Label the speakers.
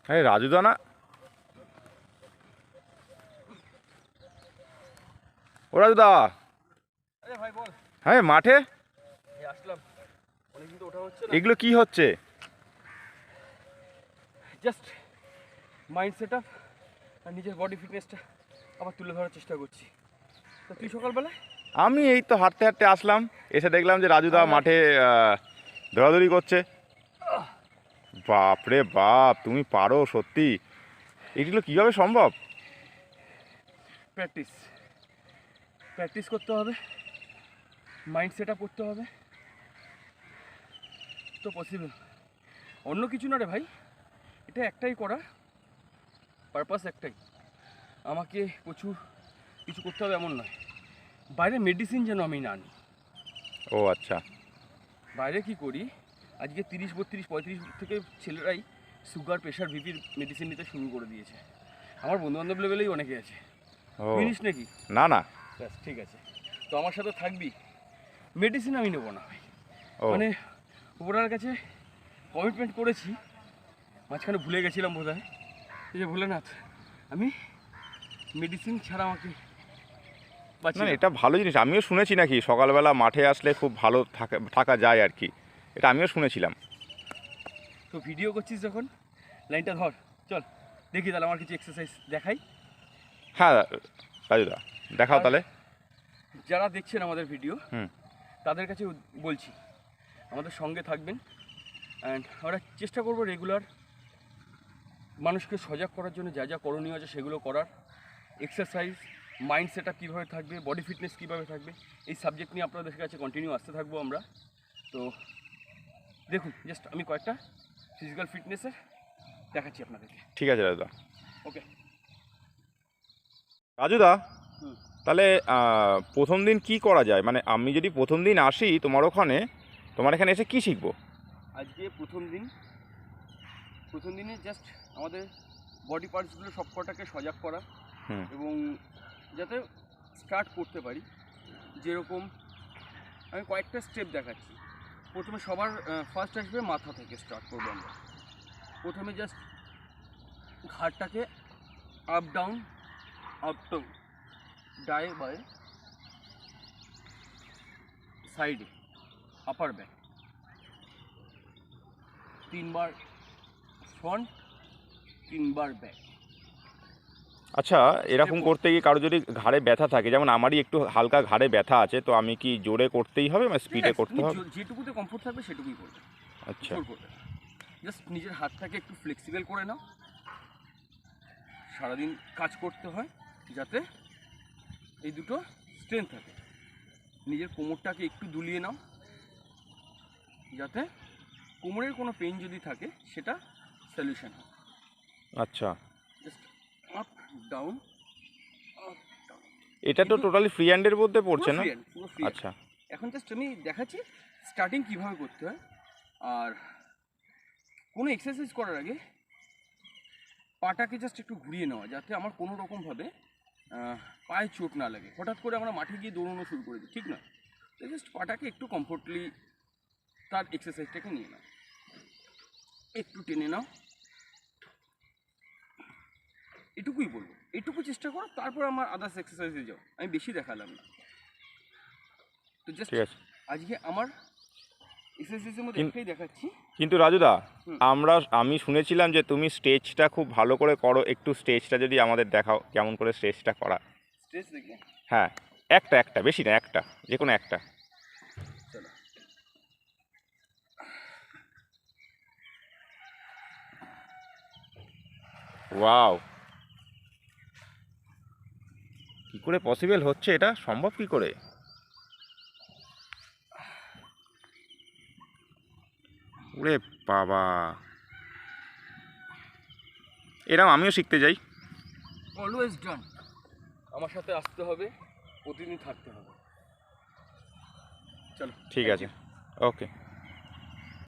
Speaker 1: হ্যাঁ রাজুদা না, ও রাজুদা।
Speaker 2: আরে ভাই বল।
Speaker 1: হ্যাঁ মাঠে
Speaker 2: আসলাম, অনেকদিন তো ওঠা হচ্ছে না।
Speaker 1: এগুলো কি হচ্ছে?
Speaker 2: জাস্ট মাইন্ড সেট আপ আর নিজের বডি ফিটনেসটা আবার তুলে ধরার চেষ্টা করছি। তো তুই সকালবেলা?
Speaker 1: আমি এই তো হাঁটতে হাঁটতে আসলাম, এসে দেখলাম যে রাজুদা মাঠে দৌড়াদৌড়ি করছে। বাপ রে বাপ, তুমি পারো সত্যি, এগুলো কীভাবে সম্ভব?
Speaker 2: প্র্যাকটিস প্র্যাকটিস করতে হবে, মাইন্ড সেট আপ করতে হবে, তো পসিবল। অন্য কিছু না রে ভাই, এটা একটাই করা, পারপাস একটাই। আমাকে প্রচুর কিছু করতে হবে এমন নয়, বাইরে মেডিসিন যেন আমি না নিই।
Speaker 1: ও আচ্ছা।
Speaker 2: বাইরে কি করি, আজকে 30, 32, 35 থেকে ছেলেরাই সুগার, প্রেশার, বিপির মেডিসিন নিতে শুরু করে দিয়েছে। আমার বন্ধুবান্ধব লেভেলেই অনেকে আছে।
Speaker 1: ও
Speaker 2: ফিনিশ নাকি?
Speaker 1: না না।
Speaker 2: ব্যাস ঠিক আছে, তো আমার সাথে থাকবি। মেডিসিন আমি নেবো না ভাই,
Speaker 1: ও
Speaker 2: মানে ওপরার কাছে কমিটমেন্ট করেছি, মাঝখানে ভুলে গেছিলাম বোধ হয়। এই যে ভোলেনাথ, আমি মেডিসিন ছাড়া আমাকে বাঁচি
Speaker 1: না
Speaker 2: না।
Speaker 1: এটা ভালো জিনিস, আমিও শুনেছি নাকি সকালবেলা মাঠে আসলে খুব ভালো থাকা যায় আর কি, এটা আমিও শুনেছিলাম।
Speaker 2: তো ভিডিও করছিস যখন, লাইনটা ধর, চল দেখি তাহলে আমার কিছু এক্সারসাইজ দেখাই।
Speaker 1: হ্যাঁ রাজুদা দেখাও তাহলে।
Speaker 2: যারা দেখছেন আমাদের ভিডিও
Speaker 1: হুম।
Speaker 2: তাদের কাছে বলছি, আমাদের সঙ্গে থাকবেন, অ্যান্ড আমরা চেষ্টা করব রেগুলার মানুষকে সজাগ করার জন্য যা যা করণীয় আছে সেগুলো করার। এক্সারসাইজ, মাইন্ড সেট আপ কীভাবে থাকবে, বডি ফিটনেস কীভাবে থাকবে, এই সাবজেক্ট নিয়ে আপনাদের কাছে কন্টিনিউ আসতে থাকবো আমরা। তো দেখুন, জাস্ট আমি কয়েকটা ফিজিক্যাল ফিটনেসের দেখাচ্ছি আপনাদেরকে।
Speaker 1: ঠিক আছে রাজুদা।
Speaker 2: ওকে
Speaker 1: রাজুদা
Speaker 2: হুম।
Speaker 1: তাহলে প্রথম দিন কি করা যায়, মানে আমি যদি প্রথম দিন আসি তোমার ওখানে, তোমার এখানে এসে কি শিখবো?
Speaker 2: আজকে প্রথম দিনে জাস্ট আমাদের বডি পার্টসগুলো সব কটাকে সজাগ করা,
Speaker 1: হুম।
Speaker 2: এবং যাতে স্টার্ট করতে পারি। যেরকম আমি কয়েকটা স্টেপ দেখাচ্ছি। প্রথমে সবার ফার্স্ট আসবে মাথা থেকে, স্টার্ট করবো আমরা। প্রথমে জাস্ট ঘাড়টাকে আপ ডাউন, ডায়ে বায়ে, সাইডে, আপার ব্যাক, 3 বার ফ্রন্ট, 3 বার ব্যাক।
Speaker 1: আচ্ছা, এরকম করতে গিয়ে কারো যদি ঘাড়ে ব্যথা থাকে, যেমন আমারই একটু হালকা ঘাড়ে ব্যথা আছে, তো আমি কি জোরে করতেই হবে বা স্পিডে করতে হবে?
Speaker 2: যেটুকুতে কমফোর্ট থাকবে সেটুকুই করবে।
Speaker 1: আচ্ছা
Speaker 2: করবে, জাস্ট নিজের হাতটাকে একটু ফ্লেক্সিবল করে নাও। সারাদিন কাজ করতে হয় যাতে এই দুটো স্ট্রেংথ থাকে। নিজের কোমরটাকে একটু দুলিয়ে নাও, যাতে কোমরের কোনো পেইন যদি থাকে সেটা সলিউশন হয়।
Speaker 1: আচ্ছা,
Speaker 2: just up down, up down.
Speaker 1: এটা তো টোটালি ফ্রি হ্যান্ডের মধ্যে পড়ছে না?
Speaker 2: পুরো ফ্রি।
Speaker 1: আচ্ছা
Speaker 2: এখন জাস্ট আমি দেখাচ্ছি স্টার্টিং কীভাবে করতে হয়। আর কোনো এক্সারসাইজ করার আগে পাটাকে জাস্ট একটু ঘুরিয়ে নেওয়া, যাতে আমার কোনো রকমভাবে পায়ে চোট না লাগে। হঠাৎ করে আমরা মাঠে গিয়ে দৌড়ানো শুরু করে দিই, ঠিক নয়। তো জাস্ট পাটাকে একটু কমফোর্টলি তার এক্সারসাইজটাকে নিয়ে নাও, একটু টেনে নাও, এটুকুই বলবো, এটুকু চেষ্টা করো। তারপর আমার আদার্স এক্সারসাইজে যাও, আমি বেশি দেখালাম না। তো জাস্ট
Speaker 1: ঠিক আছে।
Speaker 2: আজকে আমার এক্সারসাইজের মধ্যে একটাই দেখাচ্ছি।
Speaker 1: কিন্তু রাজুদা, আমি শুনেছিলাম যে তুমি স্টেজটা খুব ভালো করে করো, একটু স্টেজটা যদি আমাদের দেখাও, কেমন করে স্টেজটা করা।
Speaker 2: স্ট্রেস দেখলে
Speaker 1: হ্যাঁ, একটা বেশি না, একটা যে কোনো একটা।
Speaker 2: চলো।
Speaker 1: ওয়াও, কি করে পসিবল হচ্ছে, এটা সম্ভব কি করে? ওরে বাবা, এরকম আমিও শিখতে যাই।
Speaker 2: অলওয়েজ ডান, আমার সাথে আসতে হবে, প্রতিদিন থাকতে হবে। চলো,
Speaker 1: ঠিক আছে, ওকে।